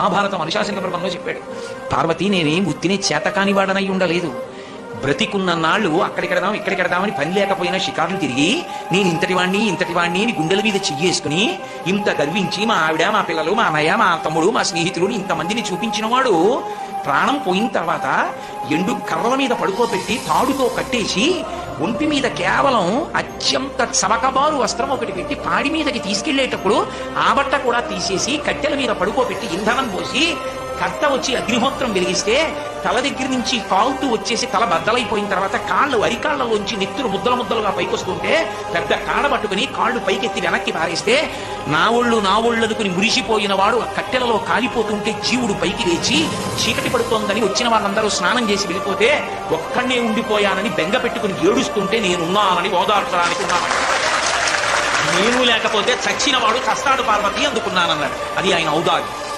మహాభారతం అనుశాసన పర్వంలో చెప్పాడు. పార్వతి నేనేం ఉత్తినే చేతకాని వాడనై ఉండలేదు. బ్రతికున్న నాళ్ళు అక్కడికెడదాం ఇక్కడికెడదామని పని లేకపోయినా షికారులు తిరిగి నేను ఇంతటి వాణ్ణి అని గుండెల మీద చెయ్యేసుకుని ఇంత గర్వించి మా ఆవిడ, మా పిల్లలు, మా అన్నయ్య, మా తమ్ముడు, మా స్నేహితులు ఇంతమందిని చూపించిన వాడు ప్రాణం పోయిన తర్వాత ఎండు కర్రల మీద పడుకోబెట్టి తాడుతో కట్టేసి ఒంటి మీద కేవలం అత్యంత చమకబారు వస్త్రం ఒకటి పెట్టి పాడి మీదకి తీసుకెళ్లేటప్పుడు ఆ బట్ట కూడా తీసేసి కట్టెల మీద పడుకోబెట్టి ఇంధనం పోసి కర్త వచ్చి అగ్నిహోత్రం వెలిగిస్తే తల దగ్గర నుంచి కాలుతూ వచ్చేసి తల బద్దలైపోయిన తర్వాత కాళ్ళు అరికాళ్లలోంచి నెత్తులు ముద్దలుగా పైకొస్తుంటే పెద్ద కాళ్ళ పట్టుకుని కాళ్ళు పైకెత్తి వెనక్కి పారేస్తే నా ఒళ్ళు అనుకుని మురిసిపోయిన వాడు కట్టెలలో కాలిపోతుంటే జీవుడు పైకి లేచి చీకటి పడుతోందని వచ్చిన వాళ్ళందరూ స్నానం చేసి వెళ్ళిపోతే ఒక్కడే ఉండిపోయానని బెంగ పెట్టుకుని ఏడుస్తుంటే నేనున్నానని ఓదార్చడానికి ఉన్నాను. నేను లేకపోతే చచ్చిన వాడు చస్తాడు పార్వతి అందుకున్నానన్నాడు. అది ఆయన ఔదార్యం.